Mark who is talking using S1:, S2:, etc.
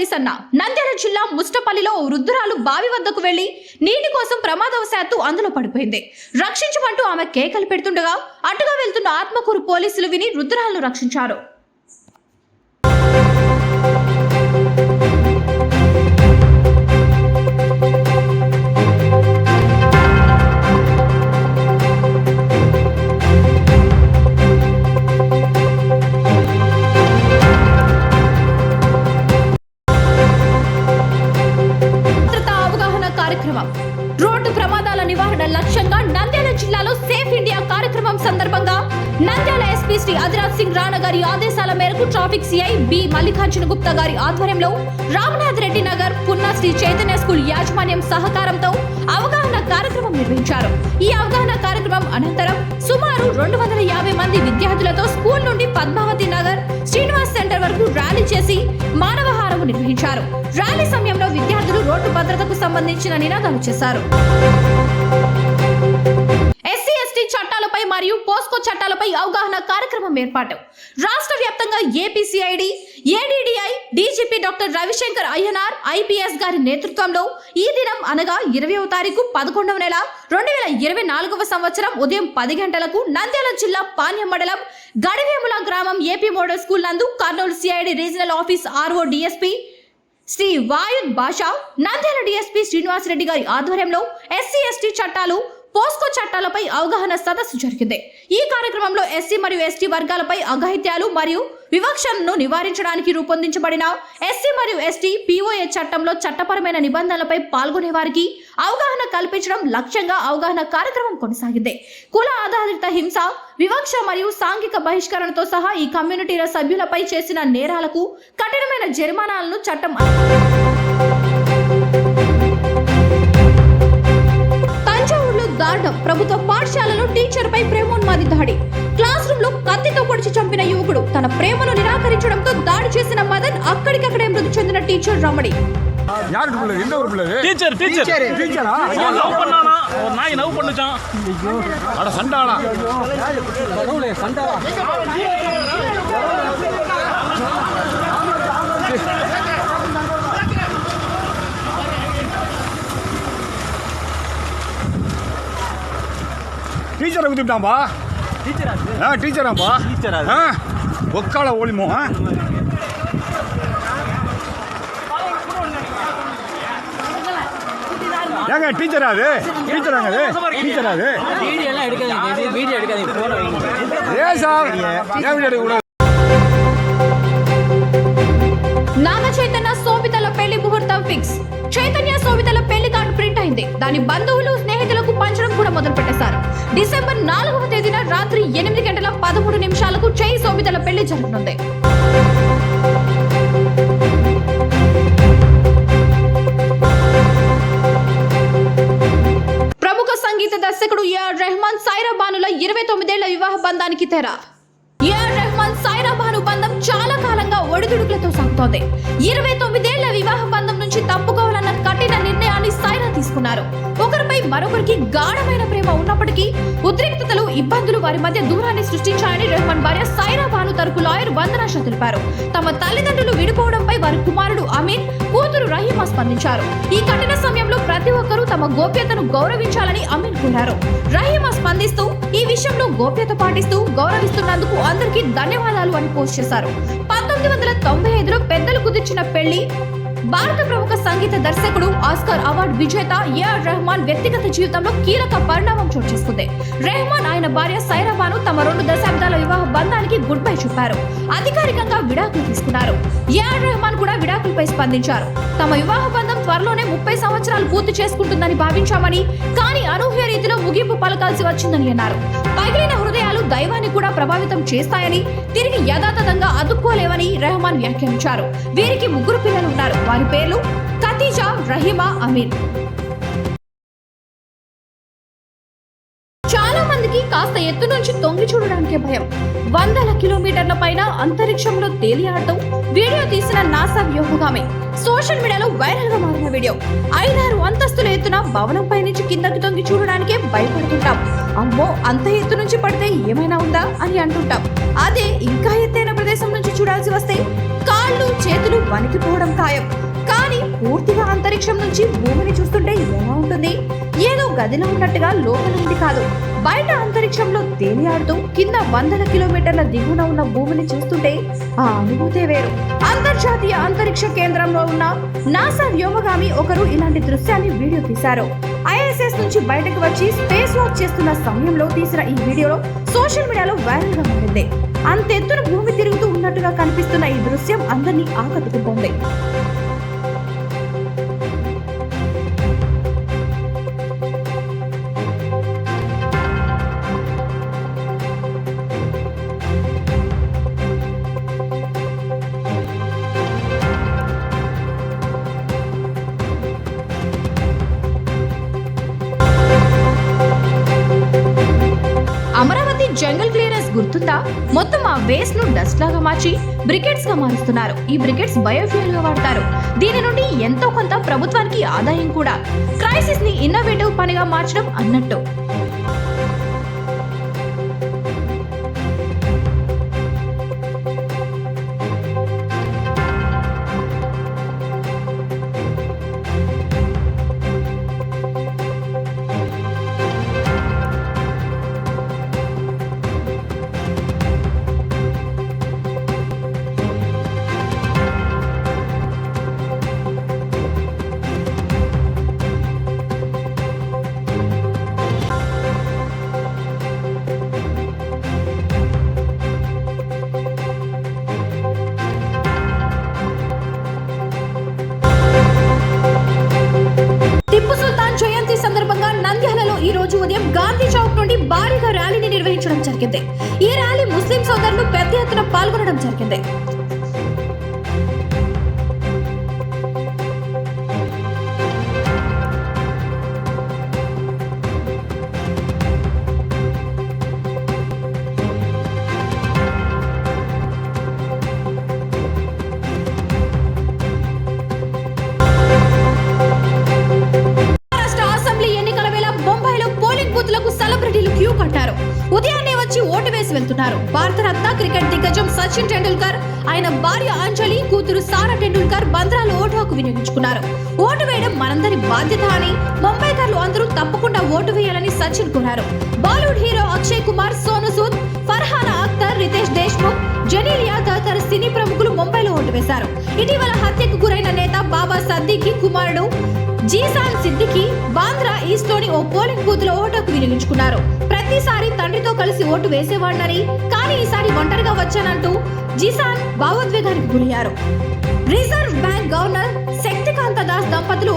S1: Police అన్న. నంద్యాల జిల్లా ముష్టపల్లిలో వృద్ధురాలు బావి వద్దకు వెళ్లి నీటి కోసం ప్రమాదవశాత్తు అందులో పడిపోయింది. రక్షించమంటూ ఆమె కేకలు పెడుతుండగా అటుగా వెళ్తున్న ఆత్మకూరు పోలీసులు విని వృద్ధురాలను రక్షించారు. రోడ్డు ప్రమాదాల నివారణ లక్ష్యంగా నంద్యాల జిల్లాలో సేఫ్ ఇండియా కార్యక్రమం సందర్భంగా నంద్యాల ఎస్పీ శ్రీ అధిరాజ్ సింగ్ రాణా గారి ఆదేశాల మేరకు traffic CI B Mallikarjuna Gupta గారి ఆధ్వర్యంలో రామనాథ్ రెడ్డి నగర్ పున్నా శ్రీ చైతన్య స్కూల్ యాజమాన్యం సహకారంతో అవగాహన కార్యక్రమం నిర్వహించారు. ఈ అవగాహన కార్యక్రమం అనంతరం సుమారు 250 మంది విద్యార్థులతో స్కూల్ నుండి పద్మావతి నగర్ శ్రీనివాస్ సెంటర్ వరకు ర్యాలీ చేసి మానవహారం నిర్వహించారు. ర్యాలీ సమయంలో విద్యార్థులు రోడ్డు భద్రతకు సంబంధించిన నినాదాలు చేశారు. ఎస్సీ ఎస్టీ చట్టాలపై మరియు పోస్కో చట్టాలపై అవగాహన కార్యక్రమం ఏర్పాటు. రాష్ట్ర వ్యాప్తంగా AP CID, ADDI, DGP doctor Ravishankar Ayyanar IPS గారి నేతృత్వంలో ఈ దినం అనగా 20వ తారీఖు 11వ నెల 2024వ సంవత్సరం ఉదయం 10 గంటలకు నంద్యాల జిల్లా పాణ్యం మండలం గడివేముల గ్రామం ఏపీ మోడల్ స్కూల్ నందు Kurnool CID regional office RO DSP Shri Vayud Basha, Nandyal DSP Srinivas Reddy గారి ఆధ్వర్యంలో ఎస్సీ ఎస్టీ చట్టాలు, పోస్కో చట్టాలపై అవగాహన సదస్సు జరిగింది. ఈ కార్యక్రమంలో ఎస్సీ మరియు ఎస్టీ వర్గాలపై అఘాయిత్యాలు మరియు వివక్షను నివారించడానికి రూపొందించబడిన ఎస్సీ మరియు ఎస్టీ పిఓఏ చట్టంలో చట్టపరమైన నిబంధనలపై పాల్గొనే వారికి అవగాహన కల్పించడం లక్ష్యంగా అవగాహన కార్యక్రమం కొనసాగింది. కుల ఆధారిత హింస, వివక్ష మరియు సాంఘిక బహిష్కరణతో సహా ఈ కమ్యూనిటీల సభ్యులపై చేసిన నేరాలకు కఠినమైన జరిమానాలను చట్టం దారుణం. ప్రభుత్వ పాఠశాలలో టీచర్ పై ప్రేమోన్మాది దాడి. క్లాస్ రూమ్ లో కత్తితో పొడిచి చంపిన యువకుడు తన ప్రేమను నిరాకరించడంతో దాడి చేసిన మదన్ అక్కడికక్కడే మృతి చెందిన టీచర్ రమణి.
S2: ಟೀಚರ್ ಆಗುತ್ತಿದ್ದಾಂಬಾ ಟೀಚರ್ ಅಂಬಾ ಒಕ್ಕಾಳ ಓಳಿಮೋ ஏங்க டீச்சரா அது டீச்சராங்க அது டீச்சரா அது வீடியோ எடுக்காதீங்க ஏன் சார் ஏன் வீடியோ எடுக்க கூடாது.
S1: నాగ చైతన్య సోమితల పెళ్లి ముహూర్తం ఫిక్స్. చైతన్య సోమితల పెళ్లి కార్డు ప్రింట్ అయింది. దాని బంధువులు స్నేహితులకు పంచడం కూడా మొదలు పెట్టేశారు. డిసెంబర్ 4వ తేదీన రాత్రి 8:13 చై సోమితల పెళ్లి జరగనుంది. ప్రముఖ సంగీత దర్శకుడు ఏఆర్ రెహమాన్ సైరా బానుల 29 ఏళ్ల వివాహ బంధానికి తెర. ఏఆర్ రెహమాన్ సైరా బాను బంధం చాలా కాలంగా ఒడిదుడుకులతో సాగుతోంది. 29 ఏళ్ల వివాహ బంధం నుంచి తప్పుకోవాలన్న కఠిన నిర్ణయాన్ని సైరా తీసుకున్నారు. ఒకరిపై మరొకరికి గాఢమైన ప్రేమ ఉన్నప్పటికీ ఉద్రిక్తతలు, ఇబ్బందులు వారి మధ్య దూరాన్ని సృష్టించాయని రెహమాన్ భార్య సైరా బాను తరపు లాయర్ వందనా షా తెలిపారు. తమ తల్లిదండ్రులు విడిపోవడంపై వారి కుమారుడు అమీన్, కూతురు రహీమా స్పందించారు. ఈ కఠిన సమయంలో ప్రతి ఒక్కరూ తమ గోప్యతను గౌరవించాలని అమీన్ కోరారు. రహీమా స్పందిస్తూ ఈ విషయంలో గోప్యత పాటిస్తూ గౌరవిస్తున్నందుకు అందరికీ ధన్యవాదాలు అని పోస్ట్ చేశారు. 1995లో పెద్దలు కుదిర్చిన పెళ్లి. భారత ప్రముఖ సంగీత దర్శకుడు, ఆస్కార్ అవార్డు విజేత ఏఆర్ రెహమాన్ వ్యక్తిగత జీవితంలో కీలక పరిణామం చోటు చేసుకుంది. రెహమాన్ ఆయన భార్య సైరా బాను తమ 2 దశాబ్దాల వివాహ బంధానికి గుడ్ బై చెప్పారు. అధికారికంగా విడాకులు తీసుకున్నారు. ఏఆర్ రెహమాన్ కూడా విడాకులపై స్పందించారు. తమ వివాహ బంధం త్వరలోనే 30 సంవత్సరాలు పూర్తి చేసుకుంటుందని భావించామని, కానీ అనూహ్య రీతిలో ముగింపు పలకాల్సి వచ్చిందని అన్నారు. పగిలిన హృదయాలు దైవాన్ని కూడా ప్రభావితం చేస్తాయని, తిరిగి యథాతథంగా అదుక్కోలేవని రెహమాన్ వ్యాఖ్యానించారు. వీరికి 3 పిల్లలు ఉన్నారు. వారి పేర్లు ఖతీజా, రహీమా, అమీన్. చాలా మందికి కాస్త ఎత్తు నుంచి తొంగి చూడడానికే భయం. 100 కిలోమీటర్ల పైన అంతరిక్షంలో తేలియాడుతూ వీడియో తీసిన నాసా వ్యోమగామి. సోషల్ మీడియాలో వైరల్ గా మారిన వీడియో. 5-6 అంతస్తుల ఎత్తున భవనంపై నుంచి కిందకి తొంగి చూడడానికే భయపడుతుంటాం. అమ్మో, అంత ఎత్తు నుంచి పడితే ఏమైనా ఉందా అని అంటుంటాం. అదే ఇంకా ఎత్తైన ప్రదేశం నుంచి చూడాల్సి వస్తే కాళ్ళు చేతులు వణికిపోవడం ఖాయం. కానీ పూర్తిగా అంతరిక్షం నుంచి భూమిని చూస్తుంటే ఎలా ఉంటుంది? ఏదో గదిలో ఉన్నట్టుగా లోపల ఉంది కాదు, బయట అంతరిక్షంలో తేలియాడుతూ కింద వందల కిలోమీటర్ల దిగువన ఉన్న భూమిని చూస్తుంటే ఆ అనుభూతే వేరు. అంతర్జాతీయ అంతరిక్ష కేంద్రంలో ఉన్న నాసా వ్యోమగామి ఒకరు ఇలాంటి దృశ్యాన్ని వీడియో తీశారు. ISS నుంచి బయటకు వచ్చి స్పేస్ వాక్ చేస్తున్న సమయంలో తీసిన ఈ వీడియోలో సోషల్ మీడియాలో వైరల్ గా మారింది. అంతెత్తున భూమి తిరుగుతూ ఉన్నట్టుగా కనిపిస్తున్న ఈ దృశ్యం అందరినీ ఆకట్టుకుంటోంది. అమరావతి జంగల్ క్లియరెన్స్ గుర్తుందా? మొత్తం ఆ వేస్ట్ ను డస్ట్ లాగా మార్చి బ్రికెట్స్ గా మారుస్తున్నారు. ఈ బ్రికెట్స్ బయోఫ్యూయల్ గా వాడతారు. దీని నుండి ఎంతో కొంత ప్రభుత్వానికి ఆదాయం కూడా. క్రైసిస్ ని ఇన్నోవేటివ్ పనిగా మార్చడం అన్నట్టు. జయంతి సందర్భంగా నంద్యాలలో ఈ రోజు ఉదయం గాంధీ చౌక్ నుండి భారీగా ర్యాలీని నిర్వహించడం జరిగింది. ఈ ర్యాలీ ముస్లిం సోదరులు పెద్ద ఎత్తున పాల్గొనడం జరిగింది. సెలబ్రిటీలు క్యూ కట్టారు. ఉదయాన్నే వచ్చి ఓటు వేసి వెళ్తున్నారు. భారతరత్న క్రికెట్ దిగ్గజం సచిన్ టెండూల్కర్, ఆయన భార్య అంజలి, కూతురు సారా టెండూల్కర్ బంద్రాలో ఓటు హక్కు వినియోగించుకున్నారు. ఓటు వేయడం మనందరి బాధ్యత అని ముంబైకర్లు అందరూ తప్పకుండా ఓటు వేయాలని సచిన్ కోరారు. బాలీవుడ్ హీరో అక్షయ్ కుమార్, సోను సూద్, ఫర్హానా అఖ్తర్, రితేష్ దేశ్ముఖ్, జెనీలియా తదితర సినీ ప్రముఖులు ముంబైలో ఓటు వేశారు. ఇటీవల హత్యకు గురైన నేత బాబా సద్దీకి కుమారుడు జీసాన్ సిద్దికి బాంద్రా ఈస్ట్ లోని ఓ పోలింగ్ బూత్ లో ఓటుకు వినియోగించుకున్నారు. ప్రతిసారి తండ్రితో కలిసి ఓటు వేసేవాడినని, కానీ ఈసారి ఒంటరిగా వచ్చానంటూ జీసాన్ భావోద్వేగానికి గురయ్యారు. Reserve bank governor Shaktikanta Das దంపతులు